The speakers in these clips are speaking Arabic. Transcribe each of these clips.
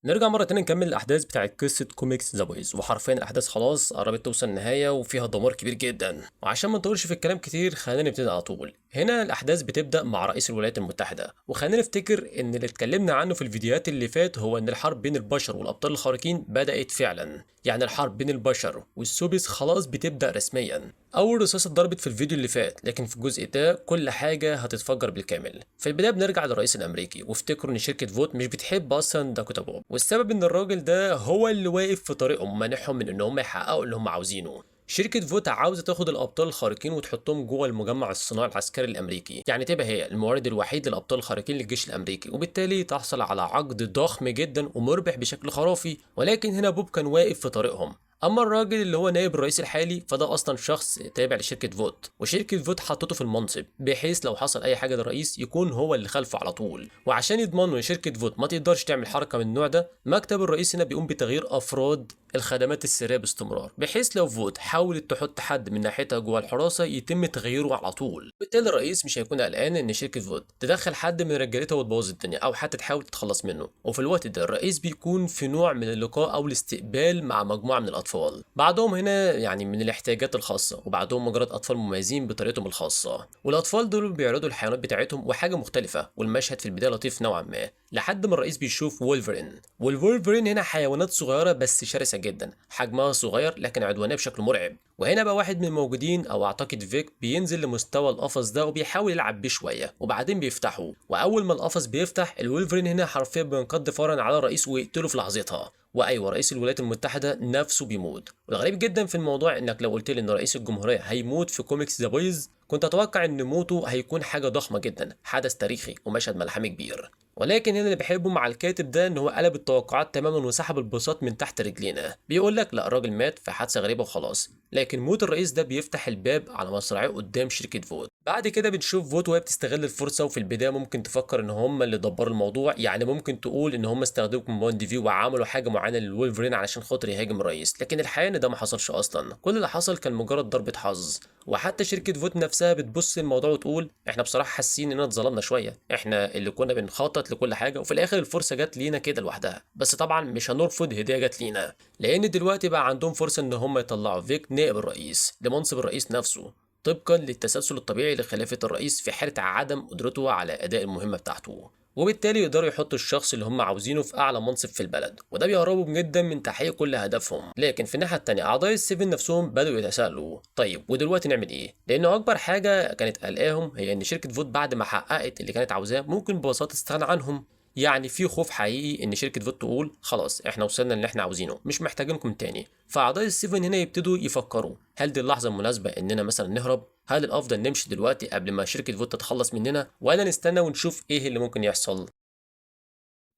نرجع مرة تانية نكمل الأحداث بتاعت قصة كوميكس ذا بويز، وحرفيا الأحداث خلاص قربت توصل النهاية وفيها دمار كبير جدا. وعشان ما نطولش في الكلام كتير خلينا نبتدي على طول. هنا الأحداث بتبدأ مع رئيس الولايات المتحدة، وخلينا نفتكر إن اللي اتكلمنا عنه في الفيديوهات اللي فات هو إن الحرب بين البشر والأبطال الخارقين بدأت فعلا. يعني الحرب بين البشر والسوبيس خلاص بتبدأ رسميا. أول رصاصة اتضربت في الفيديو اللي فات، لكن في الجزء ده كل حاجة هتتفجر بالكامل. في البداية بنرجع للرئيس الأمريكي وافتكروا إن شركة فوت مش بتحب أصلا داكوتا بوب، والسبب إن الراجل ده هو اللي واقف في طريقهم ومانعهم من إن هم يحققوا اللي هم عاوزينه. شركة فوت عاوزة تاخد الأبطال الخارقين وتحطهم جوه المجمع الصناعي العسكري الأمريكي، يعني تبقى هي المورد الوحيد للأبطال الخارقين للجيش الأمريكي، وبالتالي تحصل على عقد ضخم جدا ومربح بشكل خرافي. ولكن هنا بوب كان واقف في طريقهم. اما الراجل اللي هو نائب الرئيس الحالي فده اصلا شخص تابع لشركه فوت، وشركه فوت حطته في المنصب بحيث لو حصل اي حاجه للرئيس يكون هو اللي خلفه على طول. وعشان يضمنوا ان شركه فوت ما تقدرش تعمل حركه من النوع ده، مكتب الرئيس هنا بيقوم بتغيير افراد الخدمات السريه باستمرار، بحيث لو فوت حاولت تحط حد من ناحيتها جوه الحراسه يتم تغييره على طول. بالتالي الرئيس مش هيكون قلقان ان شركه فوت تدخل حد من رجالتها وتبوظ الدنيا او حتى تحاول تتخلص منه. وفي الوقت ده الرئيس بيكون في نوع من اللقاء او الاستقبال مع مجموعه من الاطفال، بعضهم هنا يعني من الاحتياجات الخاصه وبعضهم مجرد اطفال مميزين بطريقتهم الخاصه. والاطفال دول بيعرضوا الحيوانات بتاعتهم وحاجه مختلفه، والمشهد في البدايه لطيف نوعا ما لحد ما الرئيس بيشوف وولفرين. والولفرين هنا حيوانات صغيره بس شرسه جدا، حجمها صغير لكن عدوانيه بشكل مرعب. وهنا بقى واحد من الموجودين او اعتقد فيك بينزل لمستوى القفص ده وبيحاول يلعب بيه شويه، وبعدين بيفتحه. واول ما القفص بيفتح الولفرين هنا حرفيا بينقض فورا على الرئيس ويقتله في لحظتها. وايوه رئيس الولايات المتحده نفسه بيموت. والغريب جدا في الموضوع انك لو قلت لي ان رئيس الجمهوريه هيموت في كوميكس ذا بويز كنت اتوقع ان موته هيكون حاجه ضخمه جدا، حدث تاريخي ومشهد ملحمي كبير. ولكن هنا اللي بحبه مع الكاتب ده ان هو قلب التوقعات تماما وسحب البساط من تحت رجلينا. بيقول لك لا الراجل مات في حادثه غريبه وخلاص، لكن موت الرئيس ده بيفتح الباب على مصراعيه قدام شركه فوت. بعد كده بنشوف فوت وهي بتستغل الفرصه، وفي البدايه ممكن تفكر ان هم اللي دبروا الموضوع، يعني ممكن تقول ان هم استخدموا كومباوند في وعملوا حاجه معينه للولفرين علشان خاطر يهاجم الرئيس. لكن الحقيقه ان ده ما حصلش اصلا، كل اللي حصل كان مجرد ضربه حظ. وحتى شركه فوت نفسها بتبص الموضوع وتقول احنا بصراحه حاسين اننا اتظلمنا شويه، احنا اللي كنا بنخطط لكل حاجه وفي الاخر الفرصه جت لينا كده لوحدها. بس طبعا مش هنرفض هديه جت لينا، لان دلوقتي بقى عندهم فرصه ان هم يطلعوا فيك نائب الرئيس لمنصب الرئيس نفسه، طبقا للتسلسل الطبيعي لخلافة الرئيس في حالة عدم قدرته على أداء المهمة بتاعته. وبالتالي يقدروا يحطوا الشخص اللي هم عاوزينه في أعلى منصب في البلد، وده بيقربهم جدا من تحقيق كل هدفهم. لكن في الناحية التانية أعضاء السيفن نفسهم بدأوا يتساءلوا طيب ودلوقتي نعمل إيه؟ لأنه أكبر حاجة كانت قلقاهم هي إن شركة فوت بعد ما حققت اللي كانت عاوزاه ممكن ببساطة تستغنى عنهم. يعني في خوف حقيقي ان شركه فوت تقول خلاص احنا وصلنا اللي احنا عاوزينه مش محتاجينكم تاني. فاعضاء السيفن هنا يبتدوا يفكروا هل دي اللحظه المناسبه اننا مثلا نهرب؟ هل الافضل نمشي دلوقتي قبل ما شركه فوت تتخلص مننا، ولا نستنى ونشوف ايه اللي ممكن يحصل؟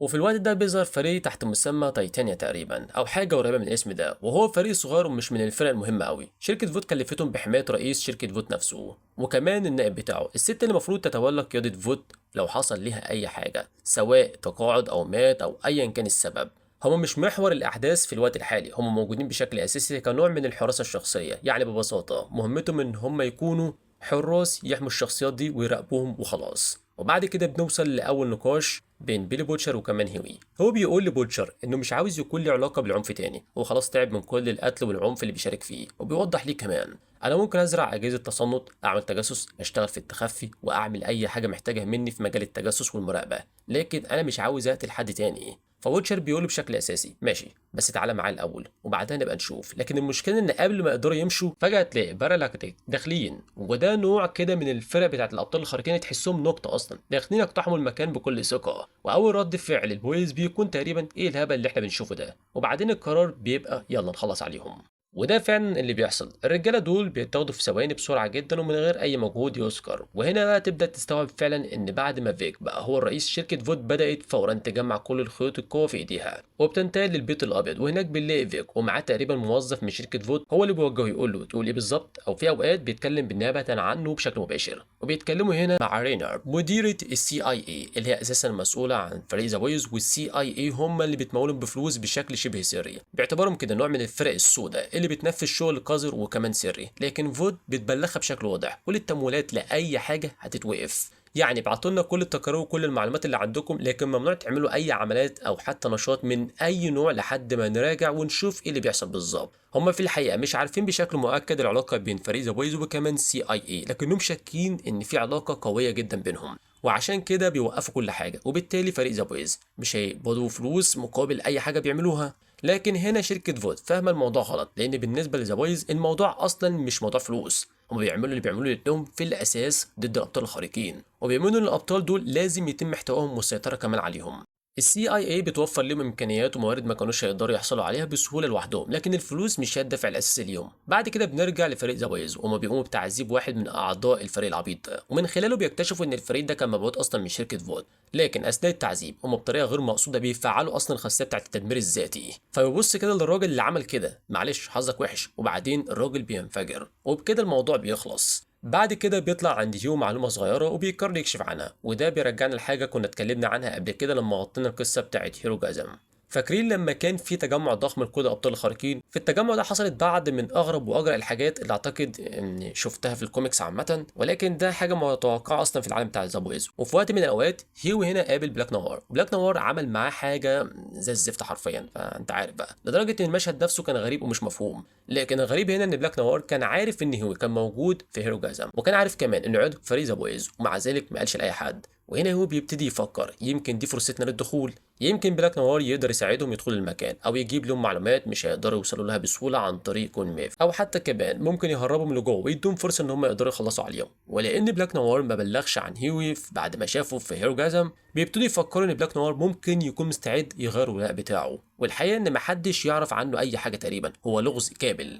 وفي الوقت ده بيظهر فريق تحت مسمى تايتانيا تقريبا او حاجه قريبه من الاسم ده، وهو فريق صغير ومش من الفرق المهمه قوي. شركه فوت كلفتهم بحمايه رئيس شركه فوت نفسه وكمان النائب بتاعه، الست اللي المفروض تتولى قياده فوت لو حصل ليها اي حاجه سواء تقاعد او مات او ايا كان السبب. هم مش محور الاحداث في الوقت الحالي، هم موجودين بشكل اساسي كنوع من الحراسه الشخصيه، يعني ببساطه مهمتهم ان هم يكونوا حراس يحموا الشخصيات دي ويراقبوهم وخلاص. وبعد كده بنوصل لاول نقاش بين بيلي بوتشر وكمان هيوي. هو بيقول لبوتشر انه مش عاوز يكون له علاقه بالعنف تاني، هو خلاص تعب من كل القتل والعنف اللي بيشارك فيه. وبيوضح ليه كمان انا ممكن ازرع اجهزه تصنت، اعمل تجسس، اشتغل في التخفي، واعمل اي حاجه محتاجها مني في مجال التجسس والمراقبه، لكن انا مش عاوز اقتل حد تاني. فوتشر بيقول بشكل اساسي ماشي بس تعالى معايا الاول وبعدها نبقى نشوف. لكن المشكله ان قبل ما يقدروا يمشوا فجاه تلاقي بارالاكتيك داخلين، وده نوع كده من الفرق بتاعت الابطال الخارقين تحسهم نقطه اصلا داخلين يقتحموا المكان بكل ثقه. واول رد فعل البويز بيكون تقريبا ايه الهبل اللي احنا بنشوفه ده، وبعدين القرار بيبقى يلا نخلص عليهم. وده فعلا اللي بيحصل، الرجاله دول بيتاخدوا في ثواني بسرعه جدا ومن غير اي مجهود يذكر. وهنا بقى تبدا تستوعب فعلا ان بعد ما فيك بقى هو الرئيس شركه فوت بدات فورا تجمع كل الخيوط القوه في ايديها وبتنتقل للبيت الابيض. وهناك بنلاقي فيك ومعاه تقريبا موظف من شركه فوت هو اللي بيوجهه يقول له تقول ايه بالظبط، او في اوقات بيتكلم بالنيابه عنه بشكل مباشر. وبيتكلموا هنا مع رينر مديره السي اي اي اللي هي اساسا مسؤوله عن فريق ذا بويز، والسي اي اي هم اللي بيتمولوا بفلوس بشكل شبه سري، باعتبارهم كده نوع من الفرق السوداء اللي بتنفذ شغل قذر وكمان سري. لكن فود بتبلغها بشكل واضح كل التمويلات لاي حاجه هتتوقف، يعني ابعتوا لنا كل التقارير وكل المعلومات اللي عندكم، لكن ممنوع تعملوا اي عمليات او حتى نشاط من اي نوع لحد ما نراجع ونشوف ايه اللي بيحصل بالظبط. هم في الحقيقه مش عارفين بشكل مؤكد العلاقه بين فريق ذا بويز وكمان CIA، لكنهم شاكين ان في علاقه قويه جدا بينهم، وعشان كده بيوقفوا كل حاجه، وبالتالي فريق ذا بويز مش هيقبضوا فلوس مقابل اي حاجه بيعملوها. لكن هنا شركه فوت فاهمه الموضوع غلط، لان بالنسبه لذا بويز الموضوع اصلا مش موضوع فلوس، هم بيعملوا اللي بيعملوه لهم في الاساس ضد الابطال الخارقين، وبيؤمنوا ان الابطال دول لازم يتم احتوائهم والسيطره كمان عليهم. CIA بتوفر لهم امكانيات وموارد ما كانوش هيقدروا يحصلوا عليها بسهوله لوحدهم، لكن الفلوس مش هي الدافع الاساسي ليهم. بعد كده بنرجع لفريق ذا بويز، وهم بيقوموا بتعذيب واحد من اعضاء الفريق العبيط ده، ومن خلاله بيكتشفوا ان الفريق ده كان مبعوث اصلا من شركه فوت. لكن اثناء التعذيب هم بطريقه غير مقصوده بيفعلوا اصلا الخاصيه بتاعه التدمير الذاتي، فبيبص كده للراجل اللي عمل كده، معلش حظك وحش، وبعدين الراجل بينفجر وبكده الموضوع بيخلص. بعد كده بيطلع عند هيو معلومة صغيرة وبيقرر يكشف عنها، وده بيرجعنا لحاجة كنا اتكلمنا عنها قبل كده لما غطينا القصة بتاعت هيروغازم. فاكرين لما كان في تجمع ضخم لكل الابطال الخارقين؟ في التجمع ده حصلت بعض من اغرب واجرأ الحاجات اللي اعتقد اني شفتها في الكوميكس عامه، ولكن ده حاجه متوقعه اصلا في العالم بتاع ذا بويز. وفي وقت من الاوقات هيو هنا قابل بلاك نوار، وبلاك نوار عمل معاه حاجه زي الزفت حرفيا، فانت عارف بقى، لدرجه ان المشهد نفسه كان غريب ومش مفهوم. لكن الغريب هنا ان بلاك نوار كان عارف ان هيو كان موجود في هيروغازم، وكان عارف كمان انه عضو فريق ذا بويز، ومع ذلك ما قالش لاي حد. وهنا هو بيبتدي يفكر يمكن دي فرصتنا للدخول، يمكن بلاك نوار يقدر يساعدهم يدخلوا المكان، او يجيب لهم معلومات مش هيقدروا يوصلوا لها بسهوله عن طريق كون ميف، او حتى كمان ممكن يهربهم لجوه ويدوم فرصه ان هم يقدروا يخلصوا عليهم. ولان بلاك نوار ما بلغش عن هيوي بعد ما شافه في هيروغازم، بيبتدوا يفكروا ان بلاك نوار ممكن يكون مستعد يغير الولاء بتاعه، والحقيقه ان محدش يعرف عنه اي حاجه تقريبا، هو لغز كامل.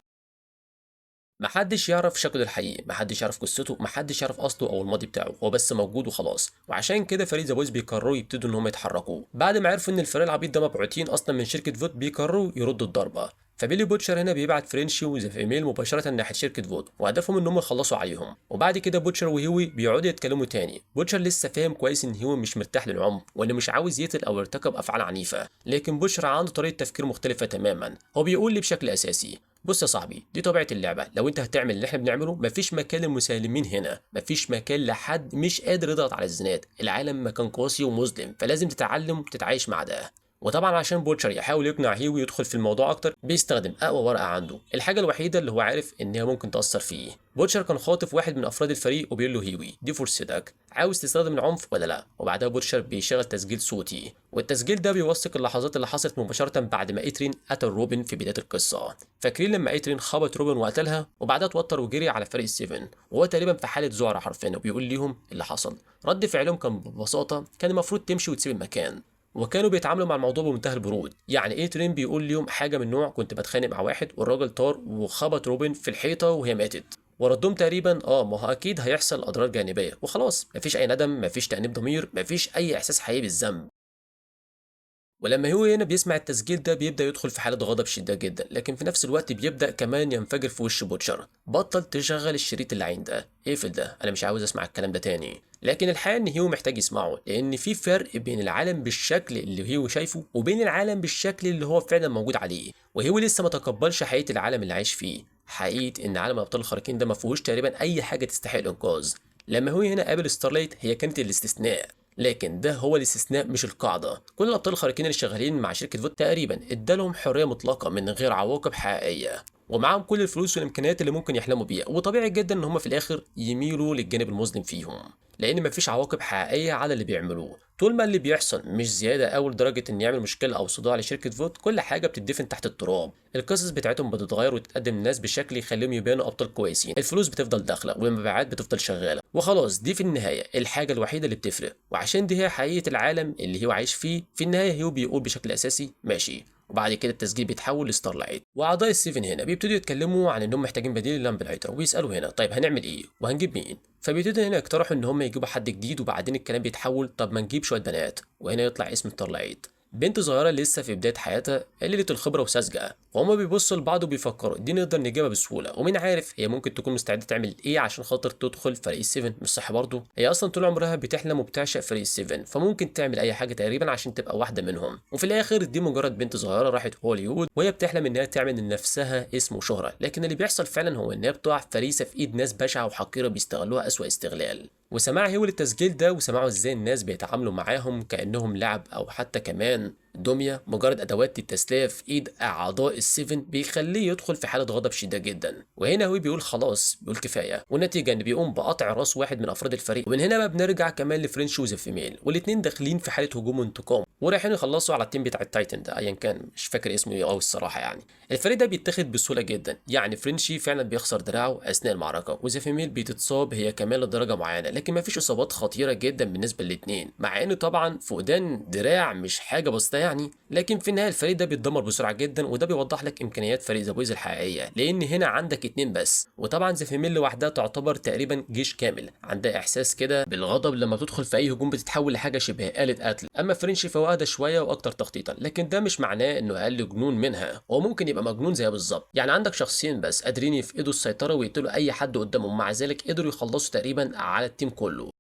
محدش يعرف شكله الحقيقي، محدش يعرف قصته، محدش يعرف اصله او الماضي بتاعه، هو بس موجود وخلاص. وعشان كده فريق ذا بويز بيقرروا يبتدوا ان هم يتحركوا بعد ما عرفوا ان الفريق العبيط ده مبعوثين اصلا من شركه فوت، بيقرروا يردوا الضربه. فبيلي بوتشر هنا بيبعت فرنشي وذا ايميل مباشره ناحيه شركه فوت، وهدفهم ان هم يخلصوا عليهم. وبعد كده بوتشر وهيوي بيقعدوا يتكلموا تاني. بوتشر لسه فاهم كويس ان هيوي مش مرتاح للعنف، وانه مش عاوز يقتل او يرتكب افعال عنيفه، لكن بوتشر عنده طريقه تفكير مختلفه تماما. هو بيقول لي بشكل اساسي: بص يا صاحبي، دي طبيعة اللعبة، لو انت هتعمل اللي احنا بنعمله مفيش مكان للمسالمين هنا، مفيش مكان لحد مش قادر يضغط على الزناد، العالم مكان قاسي ومظلم، فلازم تتعلم تتعايش مع ده. وطبعا عشان بوتشر يحاول يقنع هيوي يدخل في الموضوع اكتر، بيستخدم اقوى ورقه عنده، الحاجه الوحيده اللي هو عارف انها ممكن تاثر فيه. بوتشر كان خاطف واحد من افراد الفريق وبيقول له: هيوي، دي فرصتك، عاوز تستخدم العنف ولا لا؟ وبعدها بوتشر بيشغل تسجيل صوتي، والتسجيل ده بيوثق اللحظات اللي حصلت مباشره بعد ما ايترين قتل روبن في بدايه القصه. فاكرين لما ايترين خبط روبن وقتلها، وبعدها اتوتر وجري على فريق السيفن، وهو تقريبا في حاله ذعر حرفيا، وبيقول ليهم اللي حصل. رد فعلهم كان ببساطه كان المفروض تمشي وتسيب المكان، وكانوا بيتعاملوا مع الموضوع بمنتهى البرود. يعني ايترين بيقول ليهم حاجه من نوع: كنت بتخانق مع واحد والراجل طار وخبط روبن في الحيطه وهي ماتت. وردهم تقريبا: ما هو اكيد هيحصل اضرار جانبيه، وخلاص، مفيش اي ندم، مفيش تأنيب ضمير، مفيش اي احساس حقيقي بالذنب. ولما هو هنا بيسمع التسجيل ده بيبدأ يدخل في حالة غضب شديدة جدا، لكن في نفس الوقت بيبدأ كمان ينفجر في وش بوتشر: بطل تشغل الشريط اللعين ده، اقفل ده، انا مش عاوز اسمع الكلام ده تاني. لكن الحقيقة ان هيو محتاج يسمعه، لان في فرق بين العالم بالشكل اللي هيو شايفه وبين العالم بالشكل اللي هو فعلا موجود عليه، وهيو لسه ما تقبلش حقيقة العالم اللي عايش فيه، حقيقة ان عالم الابطال الخارقين ده ما فيهوش تقريبا اي حاجة تستحق الانقاذ. لما هو هنا قابل ستارلايت هي كانت الاستثناء، لكن ده هو الاستثناء مش القاعده. كل الابطال الخارقين اللي شغالين مع شركه فوت تقريبا ادالهم حريه مطلقه من غير عواقب حقيقيه، ومعاهم كل الفلوس والامكانيات اللي ممكن يحلموا بيها، وطبيعي جدا ان هم في الاخر يميلوا للجانب المظلم فيهم، لان مفيش عواقب حقيقيه على اللي بيعملوه. طول ما اللي بيحصل مش زياده او لدرجه ان يعمل مشكله او صداع لشركه فوت، كل حاجه بتدفن تحت التراب. القصص بتاعتهم بتتغير وتتقدم للناس بشكل يخليهم يبانوا ابطال كويسين، الفلوس بتفضل داخله والمبيعات بتفضل شغاله، وخلاص دي في النهايه الحاجه الوحيده اللي بتفرق. وعشان دي هي حقيقه العالم اللي هو عايش فيه، في النهايه هو بيقول بشكل اساسي: ماشي. وبعد كده التسجيل بيتحول لستارلايت، واعضاء السيفن هنا بيبتدوا يتكلموا عن انهم محتاجين بديل للامبلايتر، وبيسالوا هنا: طيب هنعمل ايه وهنجيب مين؟ فبيبتدوا هنا يقترحوا ان هم يجيبوا حد جديد، وبعدين الكلام بيتحول: طب ما نجيب شويه بنات. وهنا يطلع اسم ستارلايت، بنت صغيره لسه في بدايه حياتها، قليله الخبره وساذجه، وهما بيبصوا لبعض وبيفكروا دي نقدر نجيبها بسهوله، ومين عارف هي ممكن تكون مستعده تعمل ايه عشان خاطر تدخل فريق السيفن. مش صح برضه؟ هي اصلا طول عمرها بتحلم وبتعشق فريق السيفن، فممكن تعمل اي حاجه تقريبا عشان تبقى واحده منهم. وفي الاخر دي مجرد بنت صغيره راحت هوليوود وهي بتحلم انها تعمل لنفسها اسم وشهره، لكن اللي بيحصل فعلا هو انها بتقع فريسه في ايد ناس بشعه وحقيره بيستغلوها اسوأ استغلال. وسماع هو للتسجيل ده وسمعوا ازاي الناس بيتعاملوا معاهم كانهم لعب او حتى كمان دميه، مجرد ادوات التسليه في ايد اعضاء السيفن، بيخليه يدخل في حاله غضب شديده جدا. وهنا هو بيقول خلاص، بيقول كفايه، والنتيجه ان بيقوم بقطع راس واحد من افراد الفريق. ومن هنا بقى بنرجع كمان لفرنش وزفيميل، والاثنين داخلين في حاله هجوم وانتقام ورايحين يخلصوا على التيم بتاع التايتن ده، ايا كان مش فاكر اسمه ايه قوي الصراحه. يعني الفريق ده بيتاخد بسهوله جدا، يعني فرنشي فعلا بيخسر دراعه اثناء المعركه، وزفيميل بتتصاب هي كمان لدرجه معينه، لكن مفيش اصابات خطيره جدا بالنسبه للاثنين، مع انه طبعا فقدان دراع مش حاجه بسيطه يعني. لكن في النهايه الفريق ده بيتدمر بسرعه جدا، وده بيوضح لك امكانيات فريق ذا بويز الحقيقيه، لان هنا عندك اتنين بس، وطبعا زفيميل لوحدها تعتبر تقريبا جيش كامل، عندها احساس كده بالغضب لما بتدخل في اي هجوم بتتحول لحاجه شبه آلة قتل. اما فرنشي فهو اهدى شويه واكتر تخطيطا، لكن ده مش معناه انه اقل جنون منها، هو ممكن يبقى مجنون زيها بالظبط. يعني عندك شخصين بس قادرين يفقدوا السيطره ويقتلوا اي حد قدامهم، مع ذلك قدروا يخلصوا تقريبا على التيم كله.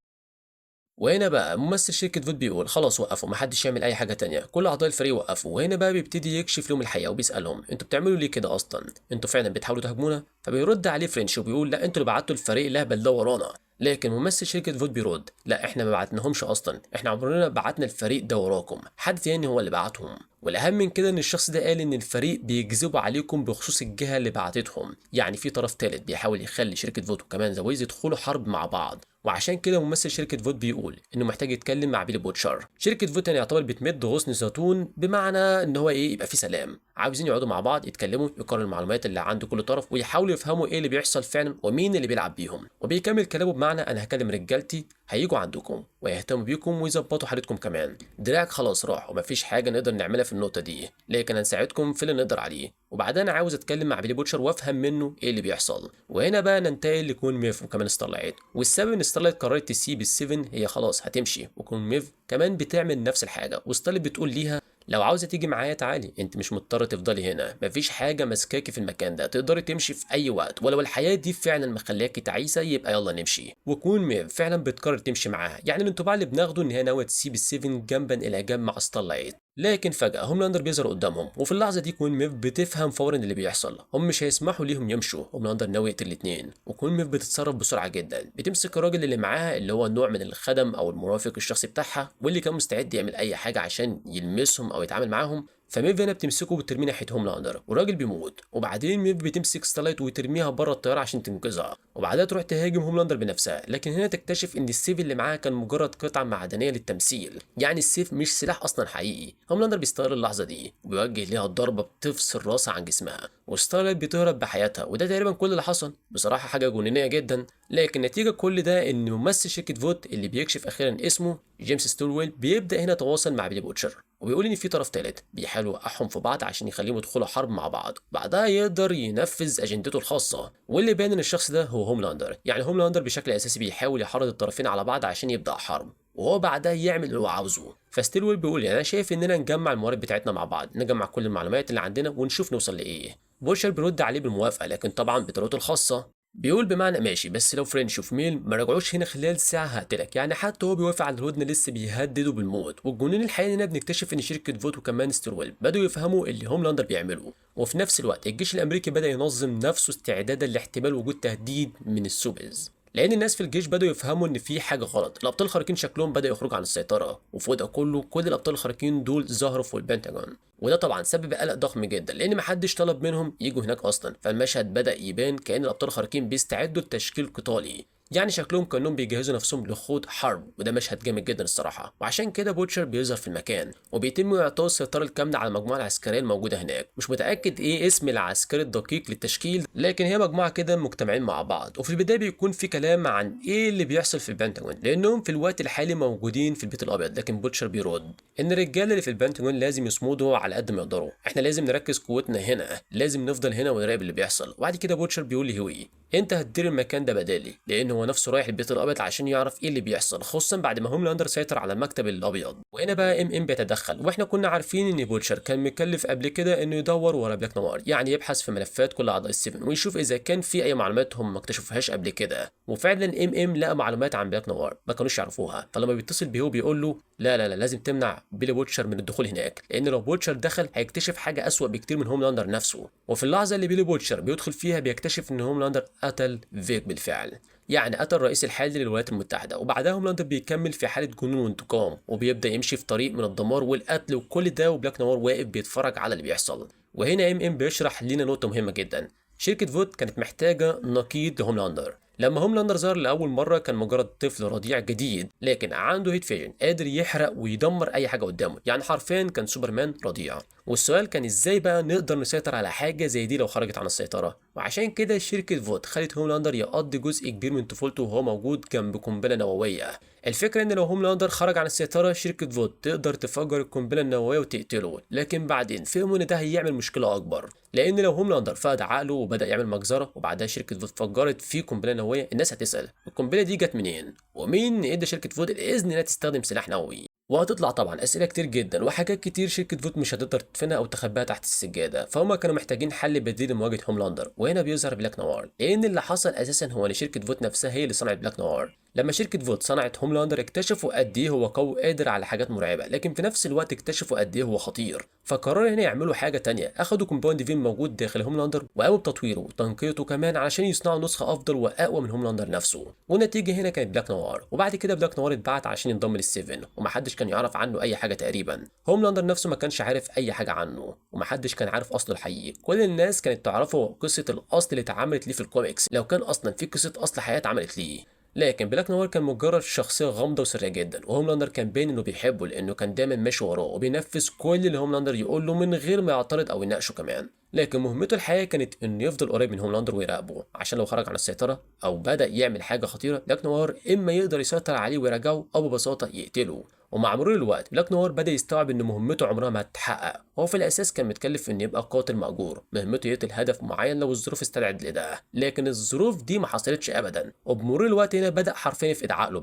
وهنا بقى ممثل شركة فوت بيقول خلاص وقفوا، محدش يعمل أي حاجة تانية، كل أعضاء الفريق وقفوا. وهنا بقى بيبتدي يكشف لهم الحقيقة وبيسألهم انتوا بتعملوا ليه كده أصلا؟ انتوا فعلا بتحاولوا تهاجمونا؟ فبيرد عليه فرنش وبيقول لا، انتوا اللي بعتوا الفريق الأهبل ده ورانا. لكن ممثل شركة فوت بيرد لا، احنا ما بعتناهمش أصلا، احنا عمرنا بعتنا الفريق ده وراكم، حد تاني هو اللي بعتهم. والأهم من كده إن الشخص ده قال إن الفريق بيكذبوا عليكم بخصوص الجهة اللي بعتتهم، يعني في طرف ثالث بيحاول يخلي شركة فوت وكمان ذا ويز يدخلوا حرب مع بعض. وعشان كده ممثل شركة فوت بيقول إنه محتاج يتكلم مع بيلي بوتشر. شركة فوت يعني يعتبر بتمد غصن زيتون، بمعنى إن هو إيه، يبقى في سلام، عاوزين يقعدوا مع بعض يتكلموا، يقارنوا المعلومات اللي عند كل طرف ويحاولوا يفهموا إيه اللي بيحصل فعلا ومين اللي بيلعب بيهم. وبيكمل كلامه بمعنى أنا هكلم رجالتي هيجوا عندكم ويهتموا بيكم ويظبطوا حالتكم كمان. دراعك خلاص راح ومفيش حاجة نقدر نعملها في النقطة دي، لكن هنساعدكم في اللي نقدر عليه. وبعدين انا عاوز اتكلم مع بيلي بوتشر وافهم منه ايه اللي بيحصل. وهنا بقى ننتقل لكون ميف وكمان ستارلايت. والسبب ان ستارلايت قررت تسيب السيفن، هي خلاص هتمشي، وكون ميف كمان بتعمل نفس الحاجه. وستارلايت بتقول ليها لو عاوزه تيجي معايا تعالي، انت مش مضطره تفضلي هنا، مفيش حاجه ماسكاكي في المكان ده، تقدري تمشي في اي وقت، ولو الحياه دي فعلا مخلياكي تعيسه يبقى يلا نمشي. وكون ميف فعلا بتقرر تمشي معاها، يعني الانطباع اللي بناخده ان هي ناويه تسيب السيفن جنبا الى جنب مع ستارلايت. لكن فجأة هوملاندر بيظهر قدامهم، وفي اللحظة دي كوين ميف بتفهم فورا اللي بيحصل، هم مش هيسمحوا ليهم يمشوا، هوملاندر ناوي يقتل الاتنين. وكوين ميف بتتصرف بسرعة جدا، بتمسك الراجل اللي معاها اللي هو نوع من الخدم او المرافق الشخصي بتاعها، واللي كان مستعد يعمل اي حاجة عشان يلمسهم او يتعامل معاهم. فميف هنا بتمسكه وبترميه ناحيه هوملاندر، والراجل بيموت. وبعدين ميف بتمسك ستارلايت وترميها بره الطياره عشان تنقذها، وبعدها تروح تهاجم هوملاندر بنفسها. لكن هنا تكتشف ان السيف اللي معاها كان مجرد قطعه معدنيه للتمثيل، يعني السيف مش سلاح اصلا حقيقي. هوملاندر بيستغل اللحظه دي وبيوجه ليها ضربه بتفصل راسها عن جسمها، وستارلايت بتهرب بحياتها. وده تقريبا كل اللي حصل، بصراحه حاجه جنونيه جدا. لكن نتيجه كل ده ان ممثل شركه فوت اللي بيكشف اخيرا اسمه جيمس ستولويل بيبدا هنا يتواصل مع بيلي بوتشر، وبيقول ان في طرف ثالث بيحاول يوقعهم في بعض عشان يخليهم يدخلوا حرب مع بعض، بعدها يقدر ينفذ اجندته الخاصه. واللي باين ان الشخص ده هو هوملاندر، يعني هوملاندر بشكل اساسي بيحاول يحرض الطرفين على بعض عشان يبدا حرب، وهو بعدها يعمل اللي هو عاوزه. فستيلويل بيقول يعني انا شايف اننا نجمع الموارد بتاعتنا مع بعض، نجمع كل المعلومات اللي عندنا ونشوف نوصل لايه. بوتشر بيرد عليه بالموافقه، لكن طبعا بطريقته الخاصه. بيقول بمعنى ماشي، بس لو فرنش وفميل ما رجعوش هنا خلال ساعه هقتلك. يعني حتى هو بيوافق على الهدنه لسه بيهددوا بالموت. والجنون الحقيقي هنا بنكتشف ان شركه فوت وكمان سترويل بدأوا يفهموا اللي هوملاندر بيعمله، وفي نفس الوقت الجيش الامريكي بدأ ينظم نفسه استعدادا لاحتمال وجود تهديد من السوبز، لان الناس في الجيش بدأوا يفهموا ان في حاجه غلط. الابطال الخارقين شكلهم بدأ يخرج عن السيطره، وفوق ده كله كل الابطال الخارقين دول ظهروا في البنتاجون، وده طبعا سبب قلق ضخم جدا لان محدش طلب منهم يجوا هناك اصلا. فالمشهد بدأ يبان كأن الابطال الخارقين بيستعدوا لتشكيل قتالي، يعني شكلهم كانهم بيجهزوا نفسهم لخوض حرب، وده مشهد جامد جدا الصراحه. وعشان كده بوتشر بيظهر في المكان وبيتم اعطائه السيطره الكامله على المجموعه العسكريه الموجوده هناك. مش متاكد ايه اسم العسكري الدقيق للتشكيل، لكن هي مجموعه كده مجتمعين مع بعض. وفي البدايه بيكون في كلام عن ايه اللي بيحصل في البنتاجون، لانهم في الوقت الحالي موجودين في البيت الابيض. لكن بوتشر بيرد ان الرجاله اللي في البنتاجون لازم يصمدوا على قد ما يقدروا، احنا لازم نركز قوتنا هنا، لازم نفضل هنا ونراقب اللي بيحصل. وبعد كده بوتشر بيقول لهوي انت هتدير المكان ده بدالي، لان هو هو نفسه رايح البيت الابيض عشان يعرف ايه اللي بيحصل، خصوصا بعد ما هوملاندر سيطر على المكتب الابيض. وهنا بقى ام بيتدخل، واحنا كنا عارفين ان بوتشر كان مكلف قبل كده انه يدور ورا بلاك نوار، يعني يبحث في ملفات كل اعضاء السيفن ويشوف اذا كان في اي معلومات هم ما اكتشفوهاش قبل كده. وفعلا ام لقى معلومات عن بلاك نوار ما كانوش يعرفوها، فلما بيتصل بيه بيقول له لا لازم تمنع بيلي بوتشر من الدخول هناك، لان لو بوتشر دخل هيكتشف حاجه اسوأ بكتير من هوملاندر نفسه. وفي اللحظه اللي بيلي بوتشر بيدخل فيها بيكتشف ان هوملاندر قتل فيك بالفعل، يعني قتل الرئيس الحالي للولايات المتحده. وبعدها هوملاندر بيكمل في حاله جنون وانتقام، وبيبدا يمشي في طريق من الدمار والقتل وكل ده، وبلاك نوار واقف بيتفرج على اللي بيحصل. وهنا بيشرح لنا نقطه مهمه جدا. شركه فوت كانت محتاجه نقيض لهوملاندر. لما هوملاندر ظهر لأول مرة كان مجرد طفل رضيع جديد، لكن عنده هيت فيجن قادر يحرق ويدمر أي حاجة قدامه، يعني حرفيا كان سوبرمان رضيع. والسؤال كان إزاي بقى نقدر نسيطر على حاجة زي دي لو خرجت عن السيطرة؟ وعشان كده شركة فوت خلت هوملاندر يقضي جزء كبير من طفولته وهو موجود جنب قنبلة نووية. الفكرة إن لو هوملاندر خرج عن السيطرة شركة فوت تقدر تفجر القنبلة النووية وتقتله، لكن بعدين فهموا إن ده هيعمل مشكلة أكبر، لأن لو هوملاندر فقد عقله وبدأ يعمل مجزرة وبعدها شركة فوت فجرت فيه قنبلة نووية، الناس هتسأل القنبلة دي جت منين؟ ومين ادى شركة فوت الإذن إنها تستخدم سلاح نووي؟ وهتطلع طبعا اسئله كتير جدا وحاجات كتير شركه فوت مش هتقدر تدفنها او تخبيها تحت السجاده، فهم كانوا محتاجين حل بديل لمواجهه هوملاندر. وهنا بيظهر بلاك نوار، لان اللي حصل اساسا هو ان شركه فوت نفسها هي اللي صنعت بلاك نوار. لما شركه فوت صنعت هوملاندر اكتشفوا قد ايه هو قوي قادر على حاجات مرعبه، لكن في نفس الوقت اكتشفوا قد ايه هو خطير، فقرروا هنا يعملوا حاجه تانية. اخدوا كومباوند فين موجود داخل هوملاندر وقاموا بتطويره وتنقيته كمان علشان يصنعوا نسخه افضل واقوى من هوملاندر نفسه، والنتيجه هنا كانت بلاك نوار. وبعد كده بلاك نوار اتبعت عشان ينضم للسيفن، ومحدش كان يعرف عنه اي حاجه تقريبا. هوملاندر نفسه ما كانش عارف اي حاجه عنه، ومحدش كان عارف اصله الحقيقي. كل الناس كانت تعرفه قصه الاصل اللي اتعملت ليه في الكوميكس، لو كان اصلا في قصه اصل حياه اتعملت ليه. لكن بلاك نوار كان مجرد شخصيه غامضه وسريه جدا، وهوملاندر كان باين انه بيحبه لانه كان دايما ماشي وراه وبينفذ كل اللي هوملاندر يقول له من غير ما يعترض او يناقشه كمان. لكن مهمته الحقيقيه كانت انه يفضل قريب من هوملاندر ويراقبه، عشان لو خرج عن السيطره او بدا يعمل حاجه خطيره بلاك نوار اما يقدر يسيطر عليه ويرجعه او ببساطه يقتله. ومع مرور الوقت بلاك نوار بدا يستوعب ان مهمته عمرها ما هتتحقق. هو في الاساس كان متكلف ان يبقى قاتل مأجور، مهمته يقتل هدف معين لو الظروف استدعت لده، لكن الظروف دي ما حصلتش ابدا. وبمرور الوقت هنا بدا حرفيا يفقد عقله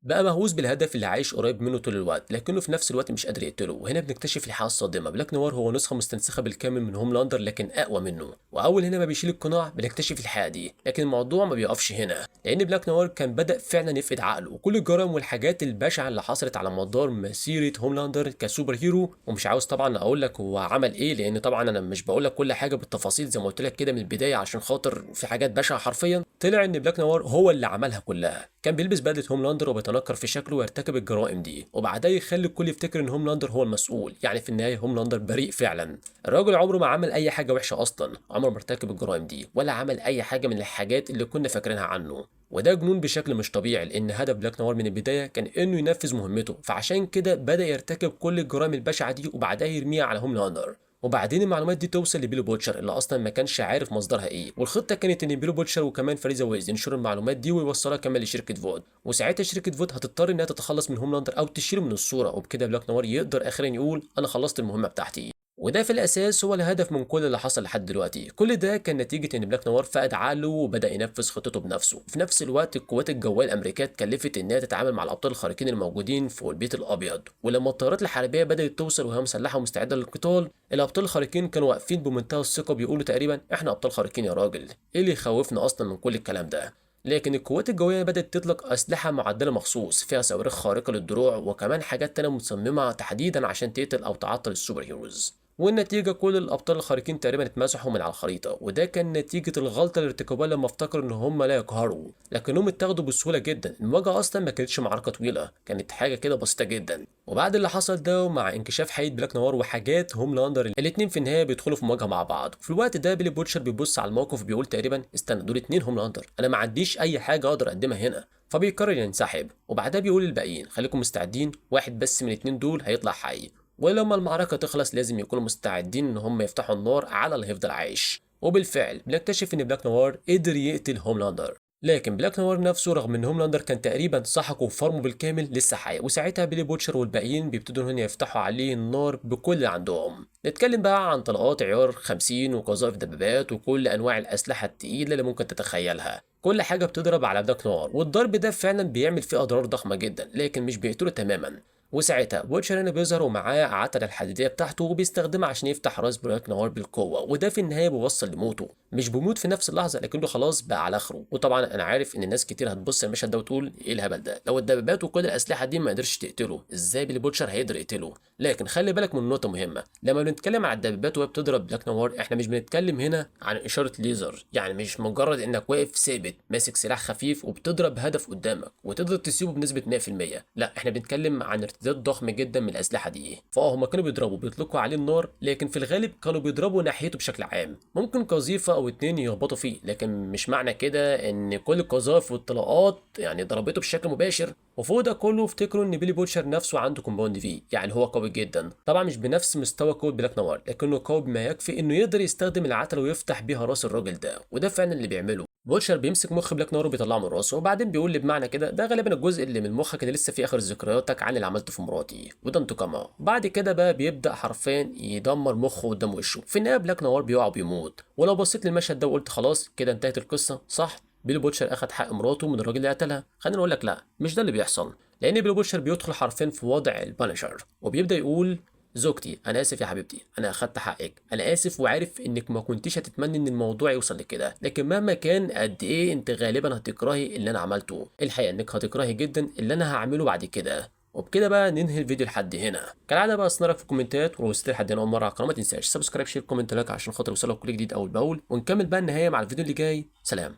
بقى مهووس بالهدف اللي عايش قريب منه طول الوقت، لكنه في نفس الوقت مش قادر يقتله. وهنا بنكتشف الحقيقه الصادمه، بلاك نوار هو نسخه مستنسخه بالكامل من هوملاندر لكن اقوى منه. واول هنا ما بيشيل القناع بنكتشف الحقيقه دي، لكن الموضوع ما بيقفش هنا، لان بلاك نوار كان بدا فعلا يفقد عقله، وكل الجرائم والحاجات البشعه اللي حصلت على مدار مسيره هوملاندر كسوبر هيرو. ومش عاوز طبعا اقول لك هو عمل ايه، لان طبعا انا مش بقول لك كل حاجه بالتفاصيل زي ما قلت لك كده من البدايه، عشان خاطر في حاجات بشعه حرفيا. طلع ان بلاك نوار هو اللي عملها كلها. كان بيلبس بدله هوملاندر وبيتنكر في شكله ويرتكب الجرائم دي، وبعدها يخلي الكل يفتكر ان هوملاندر هو المسؤول. يعني في النهايه هوملاندر بريء فعلا. الراجل عمره ما عمل اي حاجه وحشه اصلا، عمره ما ارتكب الجرائم دي ولا عمل اي حاجه من الحاجات اللي كنا فاكرينها عنه. وده جنون بشكل مش طبيعي، لان هدف بلاك نوار من البدايه كان انه ينفذ مهمته، فعشان كده بدا يرتكب كل الجرائم البشعه دي وبعدها يرميها على هوملاندر. وبعدين المعلومات دي توصل لبيلو بوتشر اللي اصلا ما كانش عارف مصدرها ايه، والخطه كانت ان بيلو بوتشر وكمان فريزا ويز ينشروا المعلومات دي ويوصلها كمان لشركه فود، وساعتها شركه فود هتضطر انها تتخلص من هوملاندر او تشيله من الصوره، وبكده بلاك نوار يقدر اخيرا يقول انا خلصت المهمه بتاعتي. وده في الاساس هو الهدف من كل اللي حصل لحد دلوقتي. كل ده كان نتيجه ان بلاك نوار فقد عقله وبدا ينفذ خطته بنفسه. في نفس الوقت القوات الجويه الامريكيه اتكلفت انها تتعامل مع الابطال الخارقين الموجودين في البيت الابيض، ولما الطيارات الحربيه بدات توصل وهي مسلحه ومستعده للقتال، الابطال الخارقين كانوا واقفين بمنتهى الثقه بيقولوا تقريبا احنا ابطال خارقين يا راجل، ايه اللي يخوفنا اصلا من كل الكلام ده؟ لكن القوات الجويه بدات تطلق اسلحه معدله مخصوص فيها صواريخ خارقه للدروع وكمان حاجات تانية متصممه تحديدا عشان تقتل او تعطل السوبر هيروز. والنتيجة كل الأبطال الخارقين تقريبا اتمسحوا من على الخريطة، وده كان نتيجة الغلطة اللي ارتكبوها لما افتكروا إن هم لا يقهروا، لكنهم اتاخدوا بسهولة جدا. المواجهة أصلا ما كانتش معركة طويلة، كانت حاجة كده بسيطة جدا. وبعد اللي حصل ده ومع انكشاف حقيقة بلاك نوار وحاجات هوملاندر، الاتنين في النهاية بيدخلوا في مواجهة مع بعض. في الوقت ده بيلي بوتشر بيبص على الموقف وبيقول تقريبا استنى دول اتنين هوملاندر، أنا ما عنديش أي حاجة أقدر أقدمها هنا، فبيقرر ينسحب. وبعدها بيقول للباقيين خليكم مستعدين، واحد بس من الاتنين دول هيطلع حي، ولما المعركة تخلص لازم يكونوا مستعدين ان هم يفتحوا النار على اللي هيفضل عايش. وبالفعل بنكتشف ان بلاك نوار قدر يقتل هوملاندر، لكن بلاك نوار نفسه رغم ان هوملاندر كان تقريبا سحقه وفرمه بالكامل لسه حي. وساعتها بيلي بوتشر والباقيين بيبتدوا هنا يفتحوا عليه النار بكل اللي عندهم. نتكلم بقى عن طلقات عيار 50 وقذائف دبابات وكل انواع الاسلحه التقيله اللي ممكن تتخيلها. كل حاجه بتضرب على بلاك نوار، والضرب ده فعلا بيعمل فيه اضرار ضخمه جدا لكن مش بيقتله تماما. وساعتها بوتشر هنا بيظهر ومعاه عتلة الحديدية بتاعته وبيستخدمها عشان يفتح راس بلاك نوار بالقوة، وده في النهاية بيوصل لموته. مش بيموت في نفس اللحظة لكنه خلاص بقى على آخره. وطبعا أنا عارف إن ناس كتير هتبص المشهد ده وتقول إيه الهبل ده؟ لو الدبابات وكل الأسلحة دي ما قدرش تقتله، إزاي بيلي بوتشر هيقدر يقتله؟ لكن خلي بالك من نقطة مهمة، لما بنتكلم عن الدبابات وهي بتضرب بلاك نوار إحنا مش بنتكلم هنا عن إشارة ليزر، يعني مش مجرد إنك واقف ثابت ماسك سلاح خفيف وبتضرب هدف قدامك وتقدر تسيبه بنسبة 100%. لا، إحنا بنتكلم عن ارتداد ضخم جدا من الاسلحه دي. هما كانوا بيضربوا بيطلقوا عليه النار، لكن في الغالب كانوا بيضربوا ناحيته بشكل عام. ممكن قذيفه او اتنين يخبطوا فيه، لكن مش معنى كده ان كل القذائف والطلقات يعني ضربته بشكل مباشر. وفوق ده كله افتكروا ان بيلي بوتشر نفسه عنده كومباوند في، يعني هو قوي جدا. طبعا مش بنفس مستوى قوه بلاك نوار، لكنه قوي بما يكفي انه يقدر يستخدم العتله ويفتح بيها راس الراجل ده، وده فعلا اللي بيعمله. بوتشر بيمسك مخ بلاك نور وبيطلعه من راسه، وبعدين بيقول لي بمعنى كده ده غالبا الجزء اللي من مخك اللي لسه في اخر ذكرياتك عن اللي عملته في مراتي، وده انتقامها. بعد كده بقى بيبدا حرفيا يدمر مخه قدام وشه. في النهايه بلاك نور بيقع وبيموت. ولو بصيت للمشهد ده وقلت خلاص كده انتهت القصه، صح؟ بيلي بوتشر اخد حق مراته من الراجل اللي قتلها. خلينا نقول لك لا، مش ده اللي بيحصل. لان بيلي بوتشر بيدخل حرفيا في وضع البانشر وبيبدا يقول زوجتي انا اسف يا حبيبتي، انا اخدت حقك، انا اسف وعارف انك ما كنتيش هتتمني ان الموضوع يوصل لكده، لكن مهما كان قد ايه انت غالبا هتكرهي اللي انا عملته. الحقيقه انك هتكرهي جدا اللي انا هعمله بعد كده. وبكده بقى ننهي الفيديو لحد هنا. كالعاده بقى استنى في الكومنتات، ولو وصلت لحد هنا اول مره على القناه ما تنساش سبسكرايب شير كومنت لايك عشان خاطر يوصلك كل جديد اول باول. ونكمل بقى النهايه مع الفيديو اللي جاي. سلام.